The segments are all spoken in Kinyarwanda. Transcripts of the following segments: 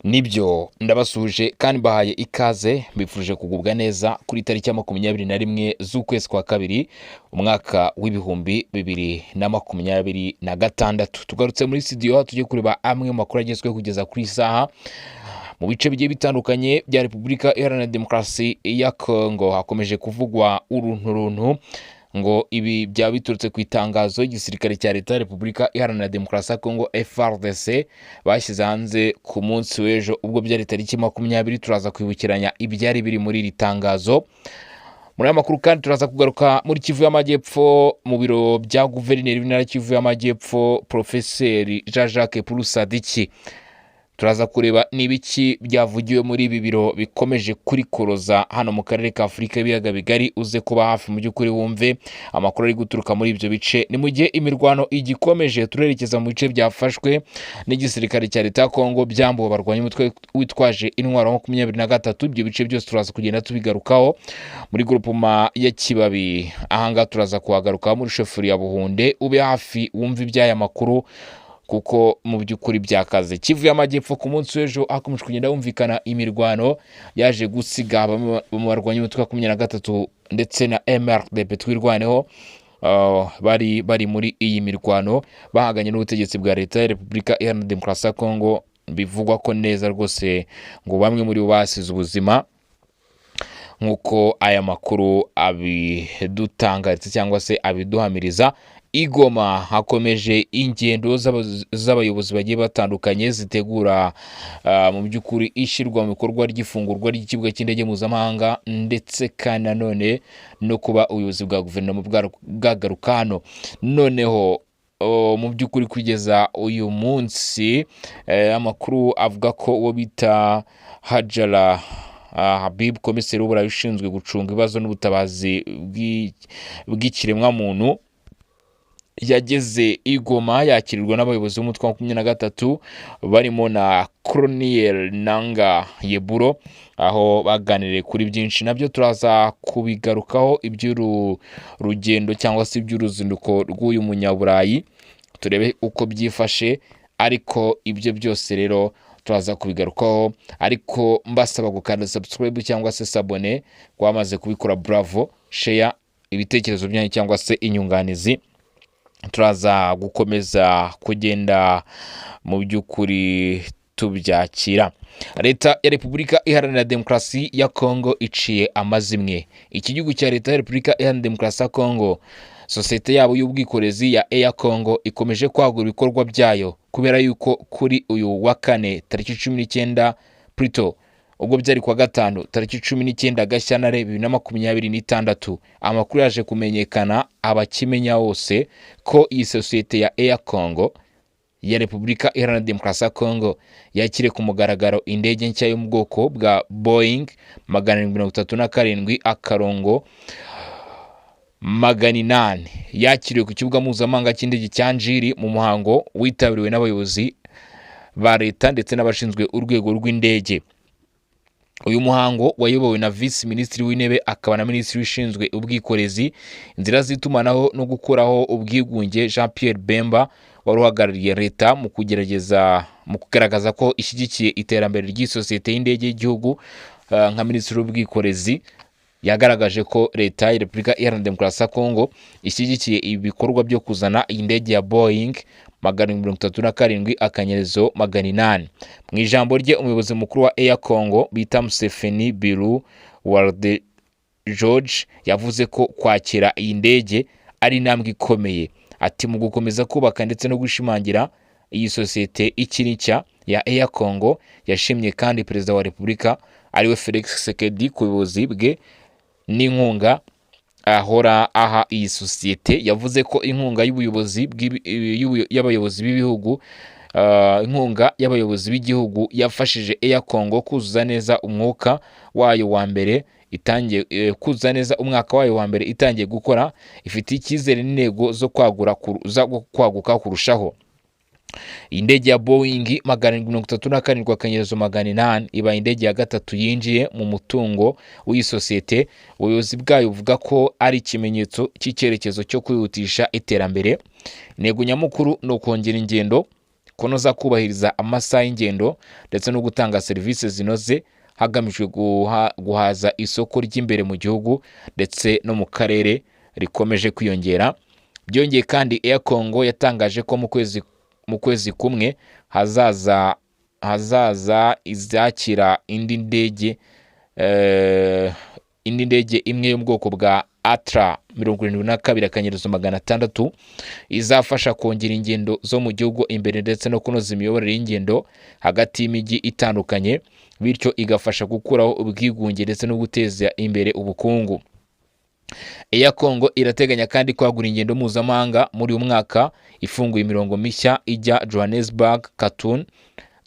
Nibyo ndabasuje kandi bahaye ikaze bifurije kugubwa neza kuri tariki ya 21 z'ukwezi kwa kabiri umwaka w'ibihumbi 2026. Tugarutse muri studio tujye kureba amwe mu makuru agezweho kugeza kuri saha mu bice bigiye bitandukanye bya Repubulika Iharanira Demokarasi ya Kongo. Hakomeje kuvugwa urunturuntu ngo ibi byaba biturutse ku itangazo igisirikare cya leta ya Repubulika Iharanira Demokarasi ya Kongo FARDC bashyize hanze ku munsi w'ejo ubwo byari tariki 20. Turaza kwibukiranya ibyari biri muri iri tangazo. Muri aya makuru kandi turaza kugaruka muri Kivu y'Amajyepfo mu biro bya guverineri w'intara Kivu y'Amajyepfo Profeseri Jean-Jacques Purusadiki. Turaza kureba n'ibiki byavugiwe muri ibi biro bikomeje kurikoroza hano mu karere ka Afurika y'ibiyaga bigari. Uze kuba hafi mu by'ukuri wumve amakuru ari guturuka muri ibyo bice. Ni mu gihe imirwano igikomeje, turerekeza mu bice byafashwe n'igisirikare cya leta ya Kongo byambuwe abarwanya umutwe witwaje intwaro 23. Ibyo bice byose turaza kugenda tubigarukaho muri groupement ya Kibabi. Ahanga turaza kuhagaruka muri shefuri ya Buhunde. Ube hafi wumve iby'aya makuru kuko mu by'ukuri byakaze. Kivu y'Amajyepfo ku munsi w'ejo hakomeje kugenda humvikana imirwano yaje gusiga mu barwanya umutwe wa 23 ndetse na MRDP twirwaneho bari muri iyi mirwano bahaganye n'ubutegetsi bwa leta ya Repubulika Iharanira Demokarasi ya Kongo. Bivugwa ko neza rwose ngo bamwe muri bo basize ubuzima nk'uko aya makuru abidutangariza cyangwa se abiduhamiriza. Igoma hakomeje ingendo z'abayobozi bagiye batandukanye zitegura mu by'ukuri ishyirwa mu bikorwa ry'ifungurwa ry'ikibuga cy'indege mpuzamahanga ndetse kandi nanone no kuba ubuyobozi bwa guverinoma bwagaruka hano. Noneho mu by'ukuri kugeza uyu munsi amakuru avuga ko uwo bita Hajara Habib, komiseri w'Uburayi ushinzwe gucunga ibibazo n'ubutabazi bw'ikiremwa muntu, yageze Igoma yakirirwa n'abayobozi b'umutwe wa 23 barimo na Colonel Nanga Yeburo, aho baganiriye kuri byinshi. Nabyo turaza kubigarukaho iby'urugendo cyangwa se iby'uruzinduko rw'uyu munyaburayi, turebe uko byifashe. Ariko ibyo byose rero turaza kubigarukaho, ariko mbasaba gukanda subscribe cyangwa se sabone kwamaze kubikora. Bravo, share ibitekerezo byanyu cyangwa se inyunganizi. Turaza gukomeza kugenda mu by'ukuri tubyakira. Leta ya Repubulika Iharanira Demokarasi ya Kongo iciye amazimwe. Iki gihugu cya leta ya Repubulika Iharanira Demokarasi ya Kongo, sosiyete yabo y'ubwikorezi ya Air Congo ikomeje kwagura ibikorwa byayo kubera yuko kuri uyu wa kane tariki 19 Pluto ubwo byari kwa gatanu tariki 19 Gashyantare 2026, amakuru yaje kumenyekana abakimenya wose ko iyi sosiyete ya Air Congo ya Repubulika Iharanira Demokarasi ya Kongo yakire ku mugaragaro indege nshya yo mu bwoko bwa Boeing 737-800 yakiriwe ku kibuga mpuzamahanga cy'indege cya Njiri mu muhango witabiriwe n'abayobozi ba leta ndetse n'abashinzwe urwego rw'indege. Uyu muhango wayobowe na Vice Minisitiri w'Intebe akaba na Minisitiri ushinzwe ubwikorezi, inzira z'itumanaho no gukuraho ubwigunge Jean Pierre Bemba wari uhagarariye leta mu kugaragaza ko ishyigikiye iterambere ry'isosiyete y'indege y'igihugu. Nka Minisitiri w'ubwikorezi yagaragaje ko leta ya Repubulika Iharanira Demokarasi ya Kongo ishyigikiye ibikorwa byo kuzana indege ya Boeing 737-800. Mu ijambo rye umuyobozi mukuru wa Air Congo bita Museveni Biru Warde George yavuze ko kwakira iyi ndege ari intambwe ikomeye. Ati mu gukomeza kubaka ndetse no gushimangira iyi sosiyete ikiri nshya ya Air Congo, yashimye kandi perezida wa Repubulika ariwe Felix Tshisekedi ku buyobozi bwe n'inkunga ahora aha iyi sosiyete. Yavuze ko inkunga y'abayobozi b'ibihugu inkunga y'abayobozi b'igihugu yafashije Air Congo kuzuza neza umwaka wayo wa mbere itangiye gukora, ifite icyizere n'intego zo kwaguka kurushaho. Indege ya Boeing 737-800 iba indege ya gatatu yinjiye mu mutungo w'iyi sosiyete. Ubuyobozi bwayo buvuga ko ari ikimenyetso cy'icyerekezo cyo kwihutisha iterambere. Intego nyamukuru no kongera ingendo kunoza kubahiriza amasaha y'ingendo ndetse no gutanga serivisi zinoze hagamijwe guhaza isoko ry'imbere mu gihugu ndetse no mu karere rikomeje kwiyongera. Byongeye kandi Air Congo yatangaje ko mu kwezi kumwe hazaza izakira indi ndege imwe yo mu bwoko bwa Atra 72-600 izafasha kongera ingendo zo mu gihugu imbere ndetse no kunoza imiyoborere y'ingendo hagati y'imijyi itandukanye, bityo igafasha gukuraho ubwigunge ndetse no guteza imbere ubukungu. Air Congo irateganya kandi kwagura ingendo mpuzamahanga muri uyu mwaka, ifunguye imirongo mishya ijya Johannesburg, Khartoum,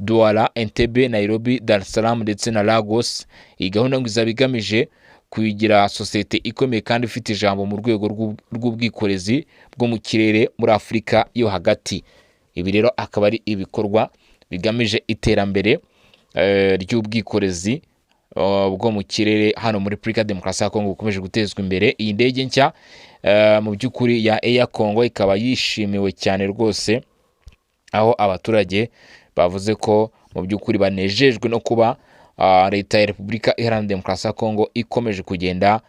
Douala, Entebbe, Nairobi, Dar es Salaam ndetse na Lagos. Iyi gahunda ngo izaba igamije kuyigira sosiyete ikomeye kandi ifite ijambo mu rwego rw'ubwikorezi bwo mu kirere muri Afurika yo hagati. Ibi rero akaba ari ibikorwa bigamije iterambere ry'ubwikorezi bwo mu kirere hano muri Repubulika Demokarasi ya Kongo bukomeje gutezwa imbere. Iyi ndege nshya mu by'ukuri ya Air Congo ikaba yishimiwe cyane rwose, aho abaturage bavuze ko mu by'ukuri banejejwe no kuba leta ya Repubulika Iharanira Demokarasi ya Kongo ikomeje kugenda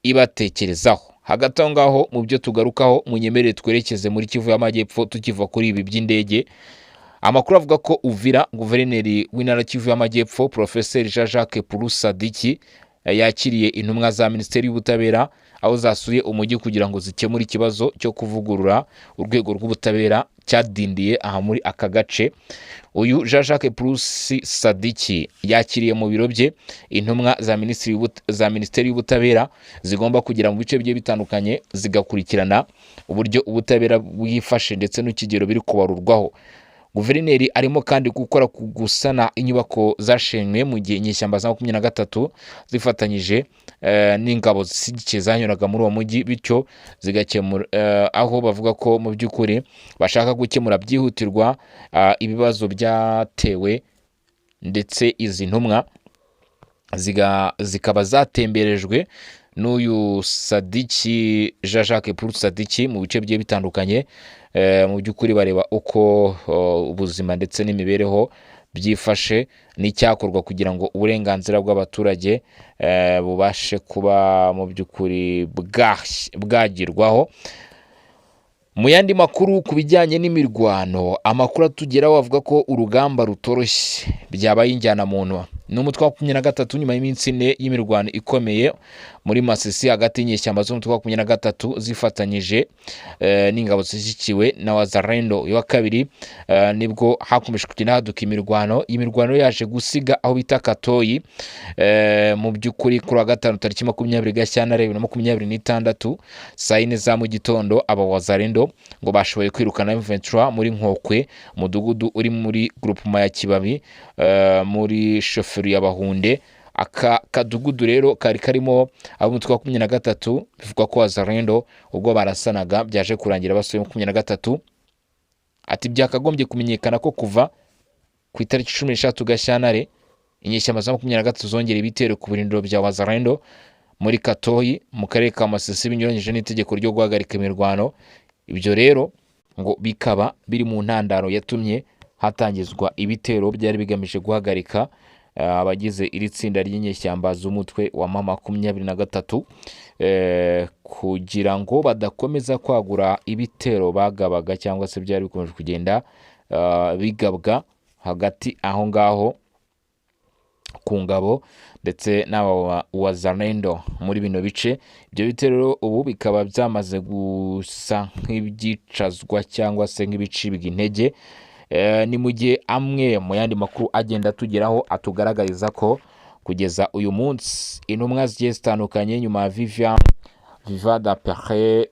ibatekerezaho. Hagati aho ngaho mu byo tugarukaho, munyemerere twerekeze muri Kivu y'Amajyepfo tukiva kuri ibi by'indege. Amakuru avuga ko Uvira, guverineri w'intara Kivu y'Amajyepfo Professeur Jean-Jacques Purusi Sadiki yakiriye intumwa za Minisiteri y'Ubutabera aho zasuye umujyi kugira ngo zikemure ikibazo cyo kuvugurura urwego rw'ubutabera cyadindiye aha muri aka gace. Uyu Jean-Jacques Purusi Sadiki yakiriye mu biro bye intumwa za Minisiteri y'Ubutabera zigomba kugira mu bice bigiye bitandukanye zigakurikirana uburyo ubutabera bwifashe ndetse n'ikigero biri kubarurwaho. Guverineri arimo kandi gukora ku gusana inyubako zashenywe mu gihe inyeshyamba za 23 zifatanyije n'ingabo zishyigikiye zanyuraga muri uwo mujyi, bityo zigakemura aho bavuga ko mu by'ukuri bashaka gukemura byihutirwa ibibazo byatewe, ndetse izi ntumwa zikaba zatemberejwe n'uyu Sadiki, Jean-Jacques Purusi Sadiki, mu bice bigiye bitandukanye mu by'ukuri bareba uko ubuzima ndetse n'imibereho byifashe n'icyakorwa kugira ngo uburenganzira bw'abaturage bubashe kuba mu by'ukuri bwagirwaho. Mu yandi makuru ku bijyanye n'imirwano, amakuru atugeraho avuga ko urugamba rutoroshye byabaye injyanamuntu n'umutwe wa 23 nyuma y'iminsi 4 y'imirwano ikomeye muri Masisi hagati y'inyeshyamba z'umutwe wa 23 zifatanyije n'ingabo zishyigikiwe na Wazalendo. Wa kabiri nibwo hakomeje kugenda haduka imirwano yaje gusiga aho bita Katoyi mu by'ukuri kuri wa gatanu tariki 20 Gashyantare 2026 saa 4 za mu gitondo aba Wazalendo ngo bashoboye kwirukana M23 muri Nkokwe, umudugudu uri muri groupement ya Kibabi muri shoferi y'Abahunde. Aka kadugudu rero kari karimo ab'umutwe wa 23 bivugwa ko Wazalendo ubwo barasanaga byaje kurangira basuye 23. Ati byakagombye kumenyekana ko kuva ku itariki 13 Gashyantare inyeshyamba za 23 zongera ibitero ku birindiro bya Wazalendo muri Katoyi mu karere ka Masisi binyuranyije n'itegeko ryo guhagarika imirwano. Ibyo rero ngo bikaba biri mu ntandaro yatumye hatangizwa ibitero byari bigamije guhagarika abagize iri tsinda ry'inyeshyamba z'umutwe wa 23 kugira ngo badakomeza kwagura ibitero bagabaga cyangwa se byari bikomeje kugenda bigabwa hagati aho ngaho ku ngabo ndetse n'aba Wazalendo muri bino bice. Ibyo bitero ubu bikaba byamaze gusa nk'ibyicazwa cyangwa se nk'ibicibwa intege. Ni mu gihe amwe mu yandi makuru agenda tugeraho atugaragariza ko kugeza uyu munsi intumwa zigiye zitandukanye nyuma ya Viva d'Après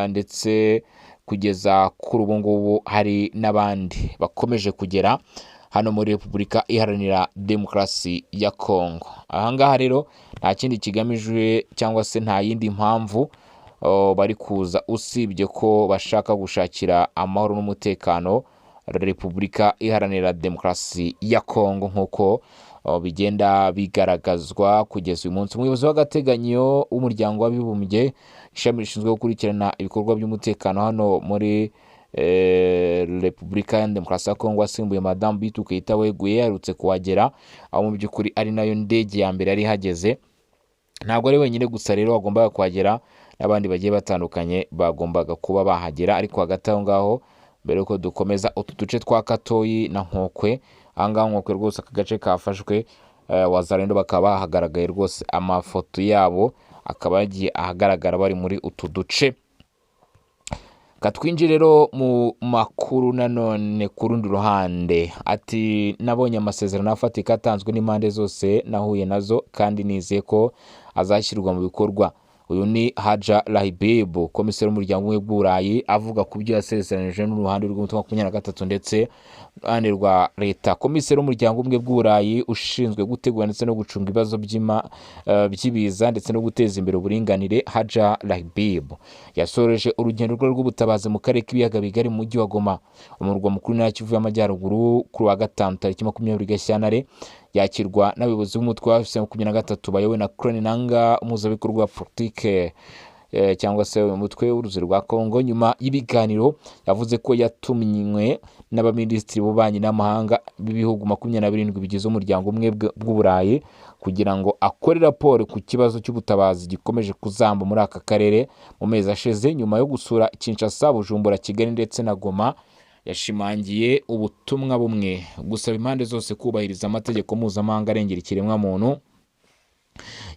ndetse kugeza kuri ubu ngubu hari n'abandi bakomeje kugera hano muri Repubulika Iharanira Demokarasi ya Kongo. Aha ngaha rero nta kindi kigamijwe cyangwa se nta yindi mpamvu bari kuza usibye ko bashaka gushakira amahoro n'umutekano Repubulika Iharanira Demokarasi ya Kongo nk'uko bigenda bigaragazwa kugeza uyu munsi. Umuyobozi w'agateganyo w'umuryango w'abibumbye ishami rishinzwe gukurikirana ibikorwa by'umutekano hano muri Repubulika ya Demokarasi ya Kongo asimbuye Madamu Bintou Keita weguye yarutse kuhagera, aho mu by'ukuri ari nayo ndege ya mbere yari ihageze. Ntabwo ari wenyine gusa rero wagombaga kuhagera, n'abandi bagiye batandukanye bagombaga kuba bahagera. Ariko hagati aho ngaho, mbere yuko dukomeza utu duce twa Katoyi na Nkokwe, aha ngaha Nkokwe rwose aka gace kafashwe, Wazalendo bakaba bahagaragaye rwose, amafoto yabo akaba yagiye ahagaragara bari muri utu duce. Katwinjire rero mu makuru nanone ku rundi ruhande, ati nabonye amasezerano afatika atanzwe n'impande zose nahuye nazo kandi nizeye ko azashyirwa mu bikorwa. Uyu ni Haja Lahibib, komiseri w'umuryango w'ubumwe bw'Uburayi, avuga ku byo yasezeranije n'uruhande rw'umutwe wa 23 ndetse n'uruhande rwa leta. Komiseri w'umuryango w'ubumwe bw'Uburayi ushinzwe gutegura ndetse no gucunga ibibazo by'ibiza ndetse no guteza imbere uburinganire, Haja Lahibib yasoreje urugendo rwe rw'ubutabazi mu karere k'ibiyaga bigari mu mujyi wa Goma, umurwa mukuru w'intara Kivu y'Amajyaruguru, kuri wa gatanu tariki 20 Gashyantare. Yakirwa n'abayobozi b'umutwe wa M23 bayobowe na Colonel Nanga, umuhuzabikorwa wa politike cyangwa se umutwe w'uruzi rwa Kongo. Nyuma y'ibiganiro yavuze ko yatumnywe n'abaminisitiri b'ububanyi n'amahanga b'ibihugu 27 bigize umuryango umwe bw'Uburayi kugira ngo akore raporo ku kibazo cy'ubutabazi gikomeje kuzamba muri aka karere mu mezi ashize. Nyuma yo gusura Kinshasa, Bujumbura, Kigali ndetse na Goma, yashimangiye ubutumwa bumwe: gusaba impande zose kubahiriza amategeko mpuzamahanga arengera ikiremwamuntu.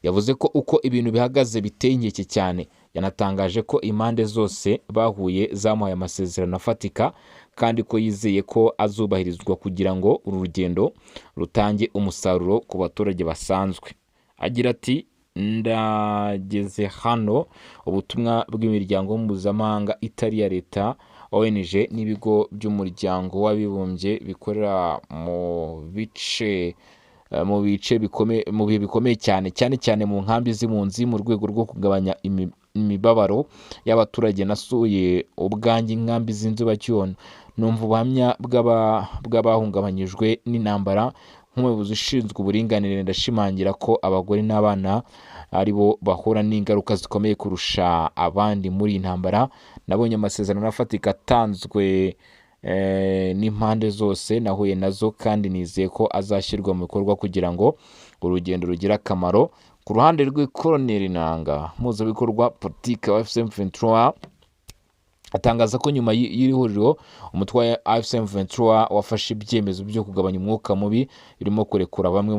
Yavuze ko uko ibintu bihagaze biteye inkeke cyane. Yanatangaje ko impande zose bahuye zamuhaye amasezerano afatika kandi ko yizeye ko azubahirizwa kugira ngo uru rugendo rutange umusaruro ku baturage basanzwe. Agira ati, ndageze hano ubutumwa bw'imiryango mpuzamahanga itari ya leta, ONG n'ibigo by'umuryango w'abibumbye bikorera mu bice bikomeye cyane mu nkambi z'impunzi mu rwego rwo kugabanya imibabaro y'abaturage. Nasuye ubwanjye inkambi z'inzibacyuho, numva ubuhamya bw'abahungabanyijwe n'intambara. Nk'umuyobozi ushinzwe uburinganire, ndashimangira ko abagore n'abana ari bo bahura n'ingaruka zikomeye kurusha abandi muri iyi ntambara. Nabonye amasezerano afatika atanzwe n'impande zose nahuye nazo kandi nizeye ko azashyirwa mu bikorwa kugira ngo urugendo rugire akamaro. Ku ruhande rw'Ikoloneli Nanga, umuhuzabikorwa politike wa M23, atangaza ko nyuma y'iri huriro umutwe wa M23 wafashe ibyemezo byo kugabanya umwuka mubi, birimo kurekura bamwe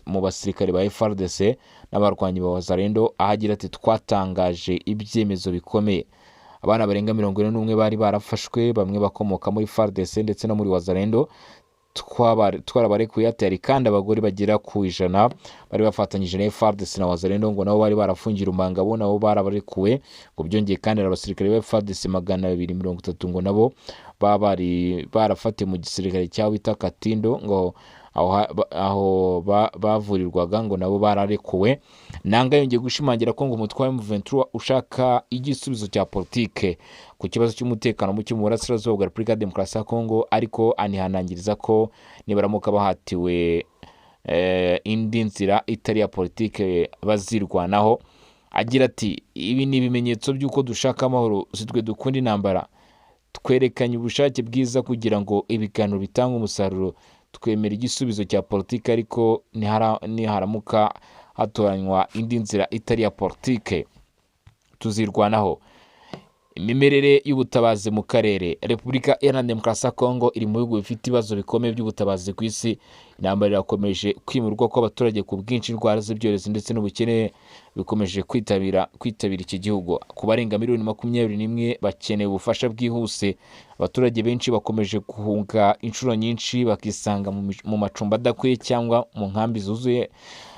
mu basirikare ba FARDC n'abarwanyi ba Wazalendo. Ahagira ati, twatangaje ibyemezo bikomeye. Abana barenga 41 bari barafashwe, bamwe bakomoka muri FARDC ndetse no muri Wazalendo. Twarabarekuye atari kandi abagore bagera ku 100 bari bafatanyije na FARDC na Wazalendo ngo nabo bari barafungira umangabo, nabo barabarekuwe. Ngo byongeye kandi abasirikare ba FARDC 230 ngo nabo bari barafatiwe mu gisirikare cyaho bita Katindo, ngo aho bavurirwaga ngo nabo bararekuwe. Nanga yongeye gushimangira ko ngo umutwe wa M23 ushaka igisubizo cya politike ku kibazo cy'umutekano muke mu burasirazuba bwa Repubulika ya Demokarasi ya Kongo, ariko anihanangiriza ko nibaramuka bahatiwe indi nzira itari ya politike bazirwanaho. Agira ati, ibi ni ibimenyetso by'uko dushaka amahoro, sitwe dukunda intambara. Twerekanye ubushake bwiza kugira ngo ibiganiro bitange umusaruro. Twemera igisubizo cya politike, ariko niharamuka hatoranywa indi nzira itari ya politike tuzirwanaho. Imimerere y'ubutabazi mu karere. Repubulika Iharanira Demokarasi ya Kongo iri mu bihugu bifite ibibazo bikomeye by'ubutabazi ku isi. Intambara irakomeje, kwimurwa kw'abaturage ku bwinshi, indwara z'ibyorezo ndetse n'ubukene bikomeje kwitabira iki gihugu. Ku barenga 21 bakeneye ubufasha bwihuse. Abaturage benshi bakomeje guhunga inshuro nyinshi, bakisanga mu macumbi adakwiye cyangwa mu nkambi zuzuye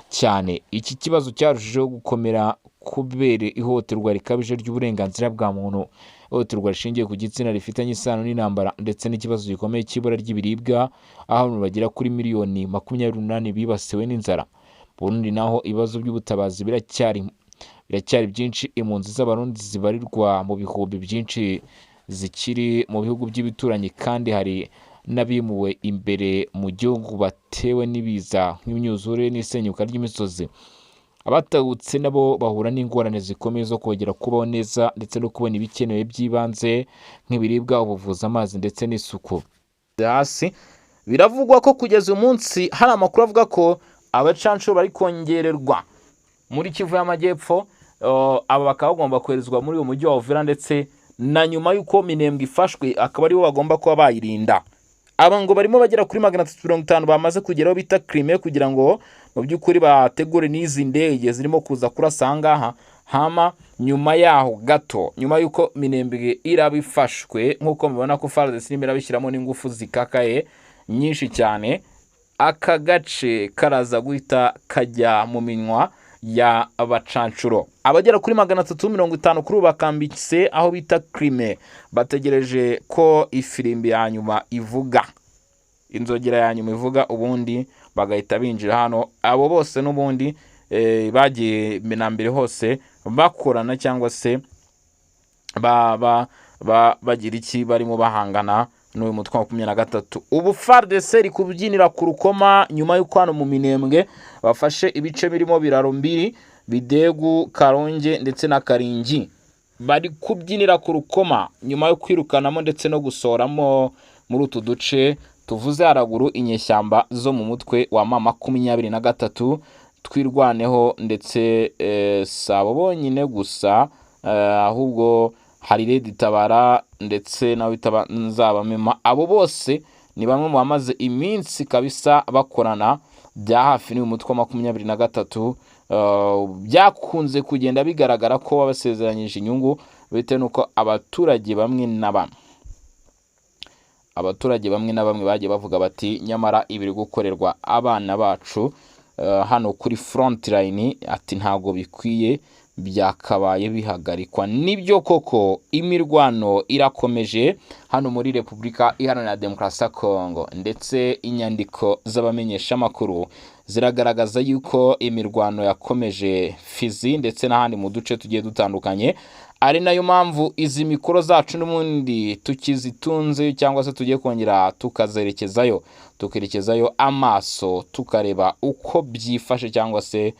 cyane. Iki kibazo cyarushijeho gukomera kubera ihohoterwa rikabije ry'uburenganzira bwa muntu. Ihohoterwa rishingiye ku gitsina rifitanye isano n'intambara ndetse n'ikibazo gikomeye cy'ibura ry'ibiribwa, aho abantu bagera kuri miliyoni 28 bibasiwe n'inzara. Burundi naho ibibazo by'ubutabazi biracyari byinshi. Impunzi z'abarundi zibarirwa mu bihumbi byinshi zikiri mu bihugu by'ibituranyi, kandi hari n'abimuwe imbere mu gihugu batewe n'ibiza nk'imyuzure n'isenyuka ry'imisozi. abatahutse nabo bahura n'ingorane zikomeye zo kongera kubaho neza ndetse no kubona ibikenewe by'ibanze nk'ibiribwa, ubuvuzi, amazi ndetse n'isuku. Hasi biravugwa ko kugeza umunsi hari amakuru avuga ko abacancuro bari kongererwa muri Kivu y'Amajyepfo, aba bakaba bagomba koherezwa muri uyu mujyi wa Uvira, ndetse na nyuma y'uko Minembwe ifashwe akaba aribo bagomba kuba bayirinda. Aba ngo barimo bagera kuri 350 bamaze kugeraho bita Crimea, kugira ngo mu by'ukuri bategure n'izi ndege zirimo kuza kurasa ahangaha. Hama nyuma yaho gato, nyuma y'uko Minembwe irabifashwe, nk'uko mubona ko FARDC irimo irabishyiramo n'ingufu zikakaye nyinshi cyane, aka gace karaza guhita kajya mu minwa ya abacancuro. Abagera kuri 350 kuri bakambitse aho bita Crimea, bategereje ko ifirimbi ya nyuma ivuga, inzogera ya nyuma ivuga, ubundi bagahita binjira hano. Abo bose n'ubundi bagiye mbere hose bakorana cyangwa se bagira iki, barimo bahangana n'uyu mutwe wa 23. Ubu FARDC iri kubyinira ku rukoma nyuma y'uko hano mu Minembwe bafashe ibice birimo Biraro Mbiri, Bidegu, Karonge ndetse na Karingi. Bari kubyinira ku rukoma nyuma yo kwirukanamo ndetse no gusoramo muri utu duce tuvuze haraguru inyeshyamba zo mu mutwe wa M23 twirwaneho, ndetse sabo bonyine gusa, ahubwo hari Red Tabara ndetse nawe Nzabamema. Abo bose ni bamwe mu bamaze iminsi kabisa bakorana bya hafi n'uyu mutwe wa 23. Byakunze kugenda bigaragara ko babasezeranyije inyungu, bitewe nuko abaturage bamwe na bamwe bagiye bavuga bati nyamara ibiri gukorerwa abana bacu hano kuri front line, ati ntago bikwiye, byakabaye bihagarikwa. Nibyo koko imirwano irakomeje hano muri Repubulika Iharanira Demokarasi ya Kongo, ndetse inyandiko z'abamenyesha makuru ziragaragaza yuko imirwano yakomeje Fizi ndetse n'ahandi mu duce tugiye dutandukanye. Ari nayo mpamvu izi mikoro zacu n'ubundi tukizitunze, cyangwa se tugiye kongera tukerekezayo amaso, tukareba uko byifashe cyangwa se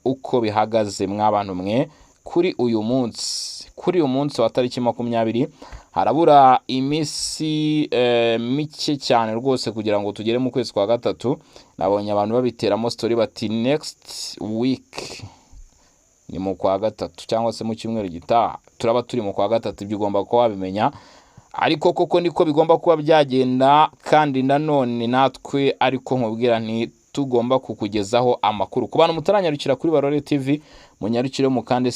uko bihagaze mw'abantu mwe. Kuri uyu munsi wa tariki 20 harabura iminsi mike cyane rwose kugira ngo tugere mu kwezi kwa gatatu. Nabonye abantu babiteramo story bati next week ni mu kwa gatatu, cyangwa se mu cyumweru gitaha turaba turi mu kwa gatatu. Ibyo ugomba kuba wabimenya, ariko koko niko bigomba kuba byagenda. kandi nanone natwe ariko nkubwira nti tugomba kukugezaho amakuru. Ku bantu mutaranyarukira kuri Barore TV, munyarukire mu kandi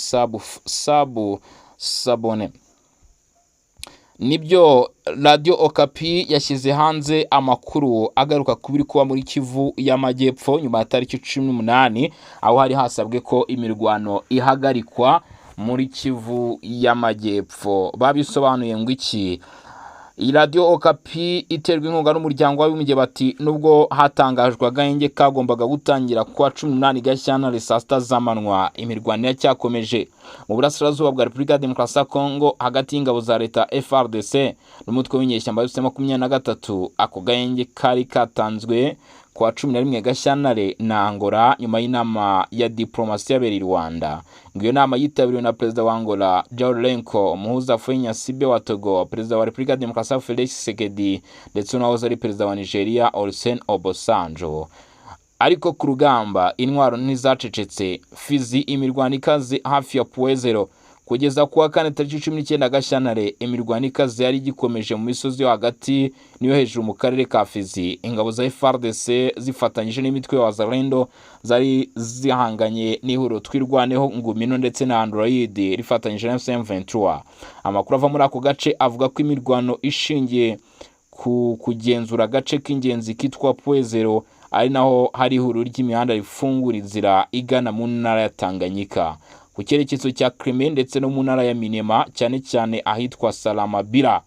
sabone. Nibyo Radio Okapi yashyize hanze amakuru agaruka kubiri kuba muri Kivu y'Amajyepfo nyuma ya tariki 18, aho hari hasabwe ko imirwano ihagarikwa muri Kivu y'Amajyepfo. Babisobanuye ngo iki? Iyi Radio Okapi iterwa inkunga n'umuryango w'abibumbye bati nubwo hatangajwe agahenge kagombaga gutangira kwa 18 Gashyantare saa 6 z'amanywa, imirwano yacyakomeje mu burasirazuba bwa Repubulika ya Demokarasi ya Kongo hagati y'ingabo za leta FARDC n'umutwe w'inyeshyamba M23. Ako gahenge kari katanzwe kwa 11 Gashyantare na Angola nyuma y'inama ya diplomasi yabereye i Rwanda. Iyo nama yitabiriwe na Perezida wa Angola Joao Lourenço, umuhuza Faustin Sibe wa Togo, Perezida wa Repubulika ya Demokarasi ya Felix Tshisekedi, ndetse n'uwahoze ari Perezida wa Nigeria Olusegun Obasanjo. Ariko ku rugamba intwaro ntizacecetse. Fizi imirwano ikaze hafi ya Puezero. Kugeza kuwa 4 tariki 19 Gashyantare, imirwano ikaze yari gikomeje mu misozi yo hagati niyo hejuru mu karere ka Fizi. Ingabo za FARDC zifatanyije n'imitwe ya Wazalendo zari zihanganye n'ihuriro twirwaneho Ngumino ndetse na Android rifatanyije na M23. Amakuru ava muri ako gace avuga ko imirwano ishingiye ku kugenzura agace k'ingenzi kitwa Puezero, ari naho hari ihuriro ry'imihanda rifungura inzira igana mu ntara ya Tanganyika, ku cyerekezo cya Crimea ndetse no mu ntara ya Minema, cyane cyane ahitwa Salamabila.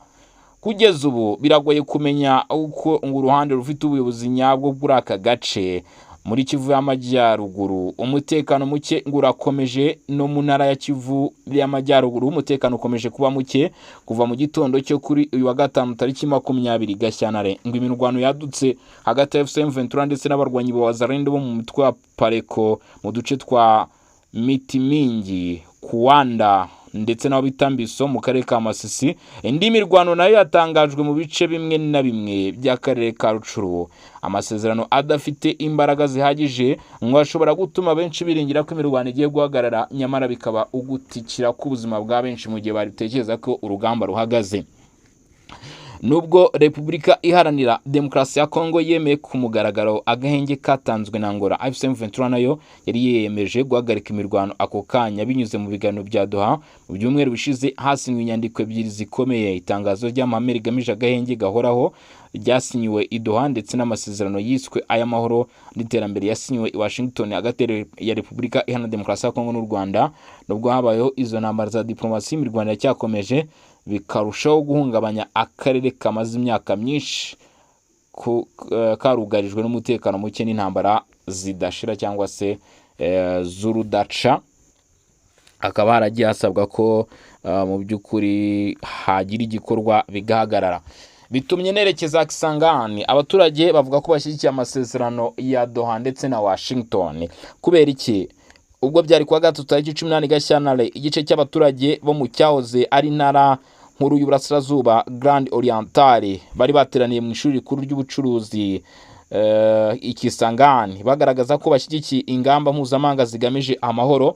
Kugeza ubu biragoye kumenya uko uruhande rufite ubuyobozi nyabwo bw'aka gace. muri Kivu y'Amajyaruguru umutekano muke ngurakomeje no mu ntara ya Kivu y'Amajyaruguru umutekano ukomeje kuba muke kuva mu gitondo cyo kuri uyu wa gatanu tariki 20 Gashyantare ngo imirwano yadutse hagati ya M23 ndetse n'abarwanyi ba Wazalendo bo mu mitwe wa Pareko mu duce twa Mitimingi Kuwanda ndetse n'abo bitambiso mu karere ka Masisi. Indi mirwano nayo yatangajwe mu bice bimwe na bimwe by'akarere ka Rucuru. Amasezerano adafite imbaraga zihagije ngo ashobora gutuma benshi biringira ko imirwano igiye guhagarara, nyamara bikaba ugutikira ku buzima bwa benshi mu gihe baritekereza ko urugamba ruhagaze. Nubwo Repubulika Iharanira Demokarasi ya Kongo yemeye ku mugaragaro agahenge katanzwe na Angola, AFC M23 nayo yari yemeje guhagarika imirwano ako kanya binyuze mu biganiro bya Doha. Mu byumweru bishize hasinywe inyandiko ebyiri zikomeye, itangazo ry'amahame rigamije agahenge gahoraho ryasinyiwe i Doha ndetse n'amasezerano yiswe ay'amahoro n'iterambere yasinyiwe i Washington hagati ya Repubulika Iharanira Demokarasi ya Kongo n'u Rwanda. Nubwo habayeho izo ntambara za diplomasi, imirwano yacyakomeje bikarushaho guhungabanya akarere kamaze imyaka myinshi karugarijwe n'umutekano muke n'intambara zidashira cyangwa se z'urudaca. Akaba haragiye hasabwa ko mu by'ukuri hagira igikorwa bigahagarara. Bitumye nerekeza Kisangani, abaturage bavuga ko bashyigikiye amasezerano ya Doha ndetse na Washington. Kubera iki? Ubwo byari kwa gatatu tariki 18 Gashyantare, igice cy'abaturage bo mu cyahoze ari ntara nkuru y'Uburasirazuba Grand Orientale bari bateraniye mu ishuri rikuru ry'ubucuruzi Ikisangani bagaragaza ko bashyigikiye ingamba mpuzamahanga zigamije amahoro,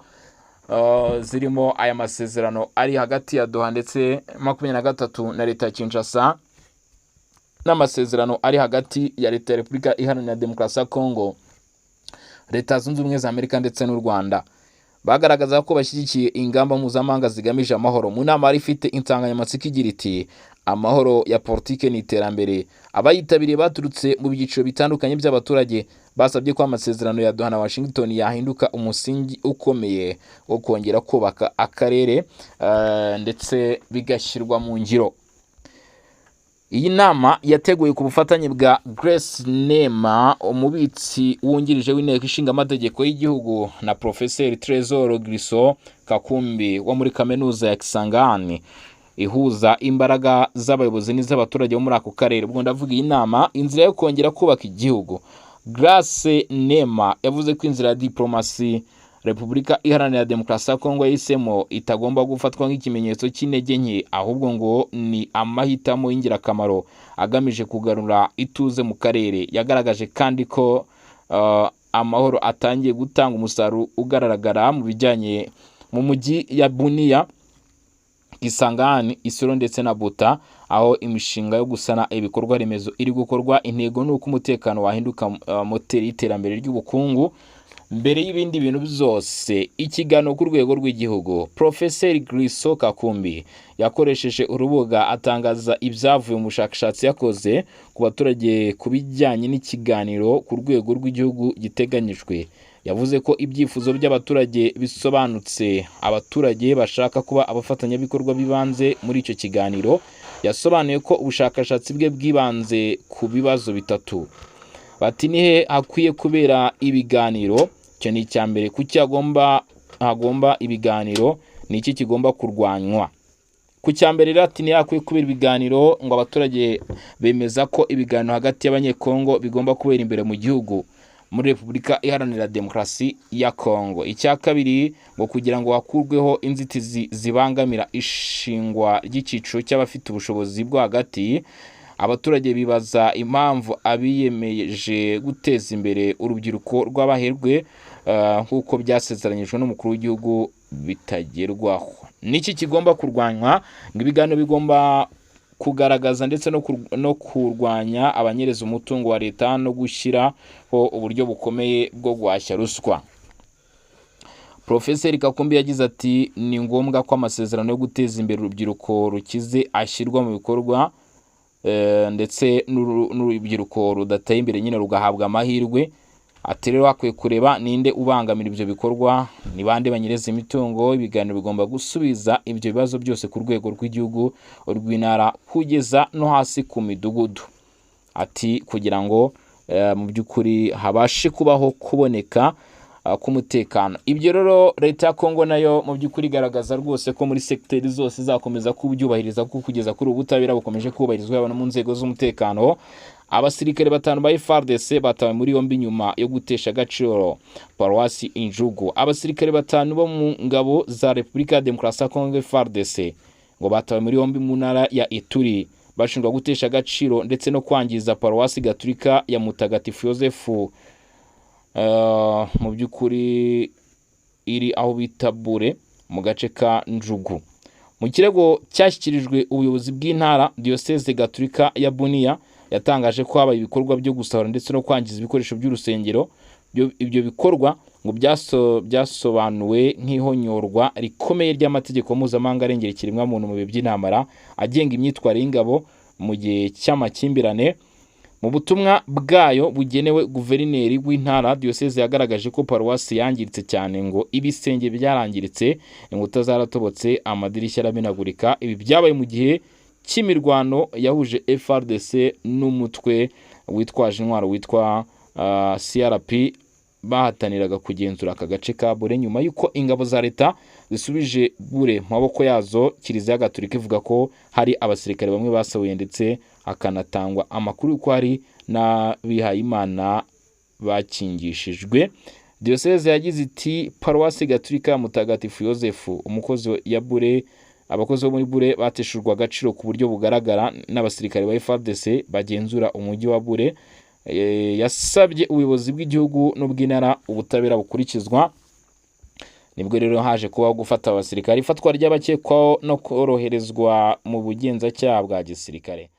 zirimo aya masezerano ari hagati ya Doha ndetse 23 na leta ya Kinshasa n'amasezerano ari hagati ya leta ya Repubulika Iharanira Demokarasi ya Kongo, Leta Zunze Ubumwe za Amerika ndetse n'u Rwanda. Bagaragaza ko bashyigikiye ingamba mpuzamahanga zigamije amahoro. Mu nama yari ifite insanganyamatsiko igira iti amahoro ya politike n'iterambere. Abayitabiriye baturutse mu byiciro bitandukanye by'abaturage basabye ko amasezerano ya Doha na Washington yahinduka umusingi ukomeye wo kongera kubaka akarere ndetse bigashyirwa mu ngiro. Iyi nama yateguye ku bufatanye bwa Grace Nema, umubitsi wungirije w'inteko ishinga amategeko y'igihugu, na Professeur Trésor Griso Kakumbi wo muri kaminuza ya Kisangani, ihuza imbaraga z'abayobozi n'iz'abaturage bo muri ako karere. Ubwo ndavuga iyi nama inzira yo kongera kubaka igihugu. Grace Nema yavuze ko inzira ya diplomasi Repubulika Iharanira Demokarasi ya Kongo yahisemo itagomba gufatwa nk'ikimenyetso cy'intege nke, ahubwo ngo ni amahitamo y'ingirakamaro agamije kugarura ituze mu karere. Yagaragaje kandi ko amahoro atangiye gutanga umusaruro ugaragara mu bijyanye mu mujyi ya Bunia, Kisangani, Isiro ndetse na Buta, aho imishinga yo gusana ibikorwa remezo iri gukorwa. Intego ni uko umutekano wahinduka moteri y'iterambere ry'ubukungu mbere y'ibindi bintu byose. Ikiganiro ku rwego rw'igihugu, Professeur Griso Kakumbi yakoresheje urubuga atangaza ibyavuye mu bushakashatsi yakoze ku baturage ku bijyanye n'ikiganiro ku rwego rw'igihugu giteganyijwe. Yavuze ko ibyifuzo by'abaturage bisobanutse, abaturage bashaka kuba abafatanyabikorwa bibanze muri icyo kiganiro. Yasobanuye ko ubushakashatsi bwe bwibanze ku bibazo bitatu. Bati nihe hakwiye kubera ibiganiro? Cyo ni icyambere. Kuki hagomba ibiganiro? Ni iki kigomba kurwanywa? Ku cyambere rati ni hakwiye kubera ibiganiro, ngo abaturage bemeza ko ibiganiro hagati y'abanyekongo bigomba kubera imbere mu gihugu muri Repubulika Iharanira Demokarasi ya Kongo. Icya kabiri ngo kugira ngo hakurweho inzitizi zibangamira ishingwa ry'iciciro cy'abafite ubushobozi bwo hagati. Abaturage bibaza impamvu abiyemeje guteza imbere urubyiruko rw'abaherwe nk'uko byasezeranyijwe n'umukuru w'igihugu bitagerwaho. Niki kigomba kurwanywa? Ngo ibiganiro bigomba kugaragaza ndetse no kurwanya abanyereza umutungo wa leta no gushyiraho uburyo bukomeye bwo guhashya ruswa. Professeur Kakumbi yagize ati ni ngombwa ko amasezerano yo guteza imbere urubyiruko rukize ashyirwa mu bikorwa, ndetse n'urubyiruko rudateye imbere nyine rugahabwa amahirwe. Ati rero hakwiye kureba ninde ubangamira ibyo bikorwa, ni bande banyereza imitungo. Ibiganiro bigomba gusubiza ibyo bibazo byose ku rwego rw'igihugu, urw'intara kugeza no hasi ku midugudu. Ati kugira ngo mu by'ukuri habashe kubaho kuboneka k'umutekano. Ibyo rero leta ya Kongo nayo mu by'ukuri igaragaza rwose ko muri sekiteri zose izakomeza kubyubahiriza, kuko kugeza kuri ubu butabera bukomeje kubahirizwa yaba no mu nzego z'umutekano. Abasirikare 5 ba FARDC batawe muri yombi nyuma yo gutesha agaciro Paruwasi Injugu. Abasirikare 5 bo mu ngabo za Repubulika ya Demokarasi ya Kongo FARDC ngo batawe muri yombi mu ntara ya Ituri bashinjwa gutesha agaciro ndetse no kwangiza Paruwasi Gatulika ya Mutagatifu Yosefu mu by'ukuri iri aho bita Bure mu gace ka Njugu. Mu kirego cyashyikirijwe ubuyobozi bw'intara, Diocese Gatulika ya Bunia yatangaje ko habaye ibikorwa byo gusahura ndetse no kwangiza ibikoresho by'urusengero. Ibyo bikorwa ngo byasobanuwe nk'ihonyorwa rikomeye ry'amategeko mpuzamahanga arengera ikiremwamuntu mu bihe by'intambara agenga imyitwarire y'ingabo mu gihe cy'amakimbirane. Mu butumwa bwayo bugenewe guverineri w'intara, Diocese yagaragaje ko Paruwasi yangiritse cyane, ngo ibisenge byarangiritse, inkuta zaratobotse, amadirishya aramenagurika. Ibi byabaye mu gihe cy'imirwano yahuje FARDC n'umutwe witwaje intwaro witwa CRP bahataniraga kugenzura aka gace ka Bure, nyuma y'uko ingabo za leta zisubije Bure mu maboko yazo. Kiliziya Gatolika ivuga ko hari abasirikare bamwe basahuye ndetse hakanatangwa amakuru y'uko hari n'abihayimana bakingishijwe. Diocese yagize iti Paruwasi Gatolika ya Mutagatifu Yosefu, umukozi ya Bure, abakozi bo muri Bure bateshurwa agaciro ku buryo bugaragara n'abasirikare ba FARDC bagenzura umujyi wa Bure. Yasabye ubuyobozi bw'igihugu n'ubw'intara ubutabera bukurikizwa. Nibwo rero haje kubaho gufata abasirikare, ifatwa ry'abakekwaho no koroherezwa mu bugenzacyaha bwa gisirikare.